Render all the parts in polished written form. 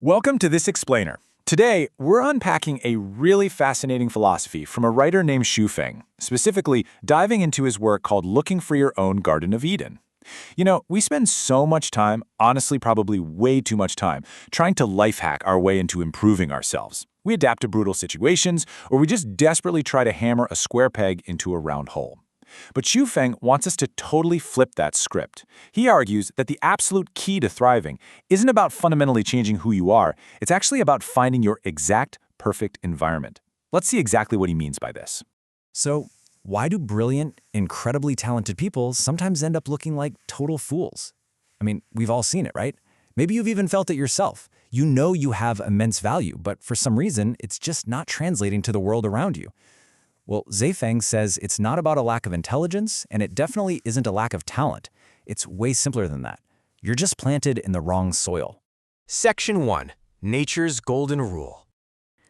Welcome to This Explainer. Today, we're unpacking a really fascinating philosophy from a writer named Xu Feng, specifically diving into his work called Looking for Your Own Garden of Eden. We spend so much time, honestly probably way too much time, trying to life hack our way into improving ourselves. We adapt to brutal situations, or we just desperately try to hammer a square peg into a round hole. But Xu Feng wants us to totally flip that script. He argues that the absolute key to thriving isn't about fundamentally changing who you are, it's actually about finding your exact perfect environment. Let's see exactly what he means by this. So, why do brilliant, incredibly talented people sometimes end up looking like total fools? I mean, we've all seen it, right? Maybe you've even felt it yourself. You know you have immense value, but for some reason, it's just not translating to the world around you. Well, Feng says it's not about a lack of intelligence, and it definitely isn't a lack of talent. It's way simpler than that. You're just planted in the wrong soil. Section 1. Nature's Golden Rule.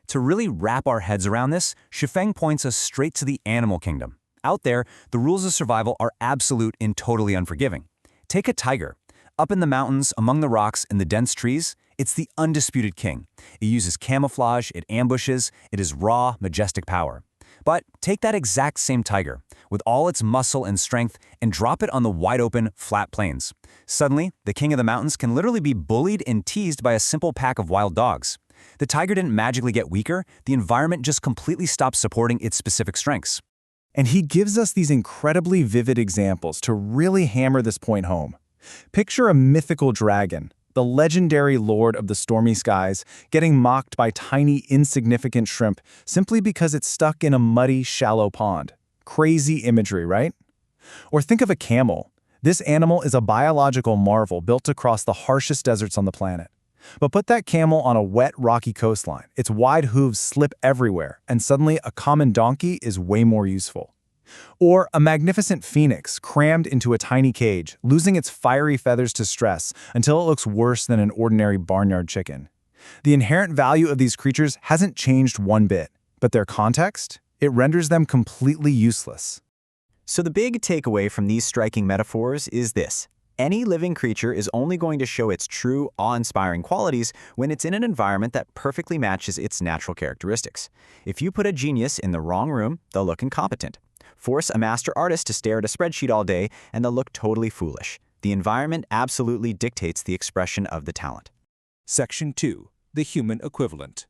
To really wrap our heads around this, Xu Feng points us straight to the animal kingdom. Out there, the rules of survival are absolute and totally unforgiving. Take a tiger. Up in the mountains, among the rocks, in the dense trees, it's the undisputed king. It uses camouflage, it ambushes, it is raw, majestic power. But take that exact same tiger, with all its muscle and strength, and drop it on the wide-open, flat plains. Suddenly, the king of the mountains can literally be bullied and teased by a simple pack of wild dogs. The tiger didn't magically get weaker, the environment just completely stopped supporting its specific strengths. And he gives us these incredibly vivid examples to really hammer this point home. Picture a mythical dragon, the legendary lord of the stormy skies, getting mocked by tiny, insignificant shrimp simply because it's stuck in a muddy, shallow pond. Crazy imagery, right? Or think of a camel. This animal is a biological marvel built to cross the harshest deserts on the planet. But put that camel on a wet, rocky coastline. Its wide hooves slip everywhere, and suddenly a common donkey is way more useful. Or a magnificent phoenix crammed into a tiny cage, losing its fiery feathers to stress until it looks worse than an ordinary barnyard chicken. The inherent value of these creatures hasn't changed one bit, but their context? It renders them completely useless. So the big takeaway from these striking metaphors is this. Any living creature is only going to show its true, awe-inspiring qualities when it's in an environment that perfectly matches its natural characteristics. If you put a genius in the wrong room, they'll look incompetent. Force a master artist to stare at a spreadsheet all day, and they'll look totally foolish. The environment absolutely dictates the expression of the talent. Section 2. The human equivalent.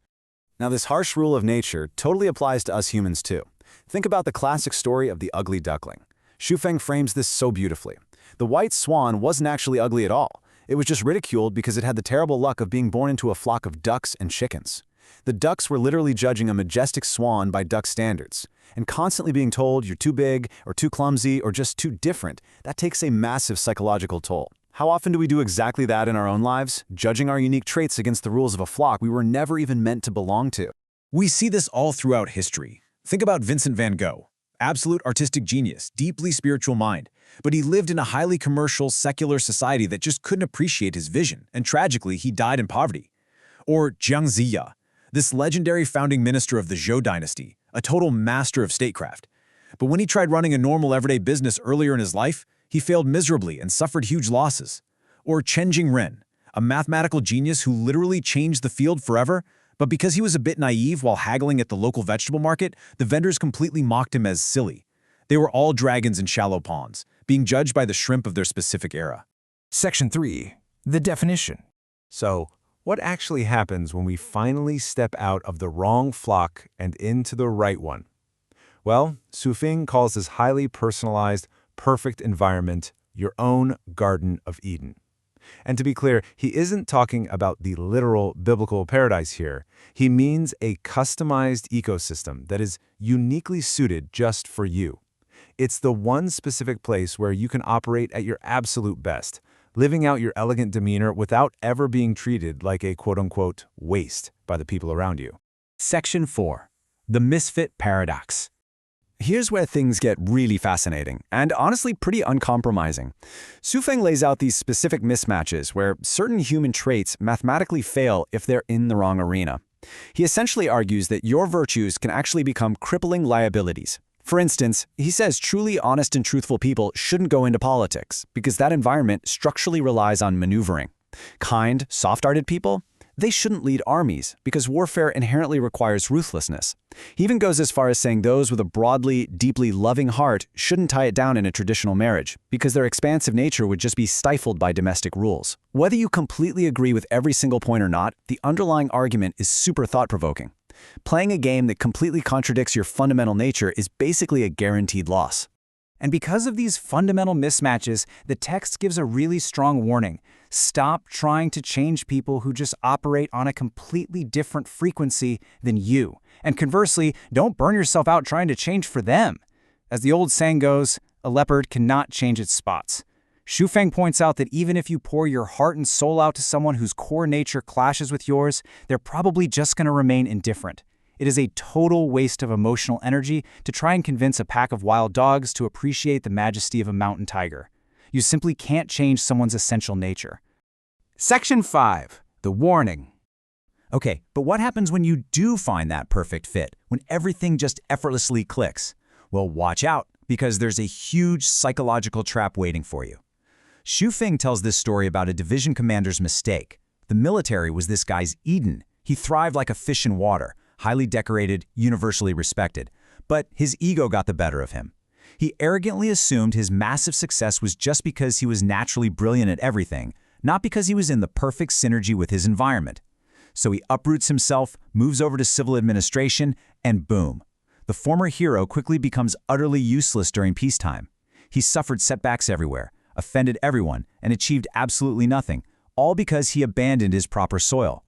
Now, this harsh rule of nature totally applies to us humans too. Think about the classic story of the ugly duckling. Xu Feng frames this so beautifully. The white swan wasn't actually ugly at all. It was just ridiculed because it had the terrible luck of being born into a flock of ducks and chickens. The ducks were literally judging a majestic swan by duck standards. And constantly being told you're too big, or too clumsy, or just too different, that takes a massive psychological toll. How often do we do exactly that in our own lives, judging our unique traits against the rules of a flock we were never even meant to belong to? We see this all throughout history. Think about Vincent van Gogh. Absolute artistic genius, deeply spiritual mind. But he lived in a highly commercial, secular society that just couldn't appreciate his vision, and tragically, he died in poverty. Or Jiang Ziya, this legendary founding minister of the Zhou dynasty, a total master of statecraft. But when he tried running a normal everyday business earlier in his life, he failed miserably and suffered huge losses. Or Chen Jingren, a mathematical genius who literally changed the field forever, but because he was a bit naive while haggling at the local vegetable market, the vendors completely mocked him as silly. They were all dragons in shallow ponds, being judged by the shrimp of their specific era. Section 3. The definition. So, what actually happens when we finally step out of the wrong flock and into the right one? Well, Xu Feng calls this highly personalized, perfect environment your own Garden of Eden. And to be clear, he isn't talking about the literal biblical paradise here. He means a customized ecosystem that is uniquely suited just for you. It's the one specific place where you can operate at your absolute best, living out your elegant demeanor without ever being treated like a quote-unquote waste by the people around you. Section 4. The Misfit Paradox. Here's where things get really fascinating, and honestly pretty uncompromising. Xu Feng lays out these specific mismatches where certain human traits mathematically fail if they're in the wrong arena. He essentially argues that your virtues can actually become crippling liabilities. For instance, he says truly honest and truthful people shouldn't go into politics because that environment structurally relies on maneuvering. Kind, soft-hearted people, They shouldn't lead armies, because warfare inherently requires ruthlessness. He even goes as far as saying those with a broadly, deeply loving heart shouldn't tie it down in a traditional marriage, because their expansive nature would just be stifled by domestic rules. Whether you completely agree with every single point or not, the underlying argument is super thought-provoking. Playing a game that completely contradicts your fundamental nature is basically a guaranteed loss. And because of these fundamental mismatches, the text gives a really strong warning. Stop trying to change people who just operate on a completely different frequency than you. And conversely, don't burn yourself out trying to change for them. As the old saying goes, a leopard cannot change its spots. Shufeng points out that even if you pour your heart and soul out to someone whose core nature clashes with yours, they're probably just going to remain indifferent. It is a total waste of emotional energy to try and convince a pack of wild dogs to appreciate the majesty of a mountain tiger. You simply can't change someone's essential nature. Section 5. The warning. Okay, but what happens when you do find that perfect fit, when everything just effortlessly clicks? Well, watch out, because there's a huge psychological trap waiting for you. Shufeng tells this story about a division commander's mistake. The military was this guy's Eden. He thrived like a fish in water, highly decorated, universally respected. But his ego got the better of him. He arrogantly assumed his massive success was just because he was naturally brilliant at everything, not because he was in the perfect synergy with his environment. So he uproots himself, moves over to civil administration, and boom. The former hero quickly becomes utterly useless during peacetime. He suffered setbacks everywhere, offended everyone, and achieved absolutely nothing, all because he abandoned his proper soil.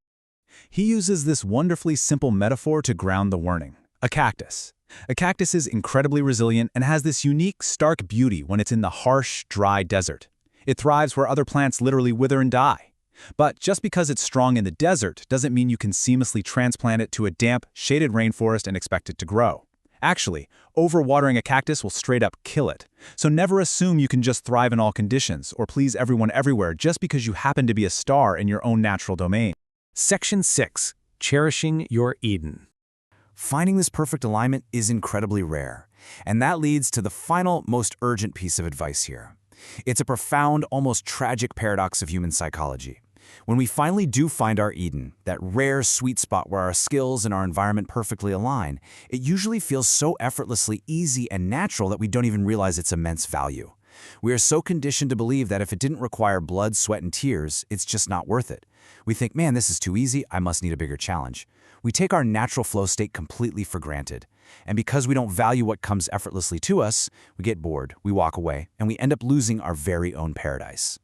He uses this wonderfully simple metaphor to ground the warning. A cactus. A cactus is incredibly resilient and has this unique, stark beauty when it's in the harsh, dry desert. It thrives where other plants literally wither and die. But just because it's strong in the desert doesn't mean you can seamlessly transplant it to a damp, shaded rainforest and expect it to grow. Actually, overwatering a cactus will straight up kill it. So never assume you can just thrive in all conditions or please everyone everywhere just because you happen to be a star in your own natural domain. Section 6. Cherishing your Eden. Finding this perfect alignment is incredibly rare, and that leads to the final, most urgent piece of advice here. It's a profound, almost tragic paradox of human psychology. When we finally do find our Eden, that rare sweet spot where our skills and our environment perfectly align, it usually feels so effortlessly easy and natural that we don't even realize its immense value. We are so conditioned to believe that if it didn't require blood, sweat, and tears, it's just not worth it. We think, man, this is too easy, I must need a bigger challenge. We take our natural flow state completely for granted. And because we don't value what comes effortlessly to us, we get bored, we walk away, and we end up losing our very own paradise.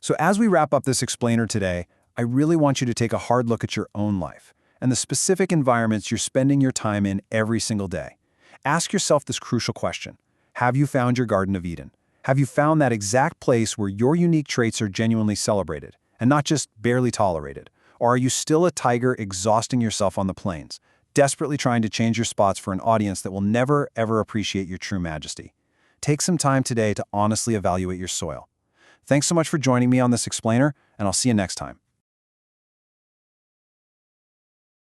So as we wrap up this explainer today, I really want you to take a hard look at your own life and the specific environments you're spending your time in every single day. Ask yourself this crucial question. Have you found your Garden of Eden? Have you found that exact place where your unique traits are genuinely celebrated and not just barely tolerated? Or are you still a tiger exhausting yourself on the plains, desperately trying to change your spots for an audience that will never, ever appreciate your true majesty? Take some time today to honestly evaluate your soil. Thanks so much for joining me on this explainer, and I'll see you next time.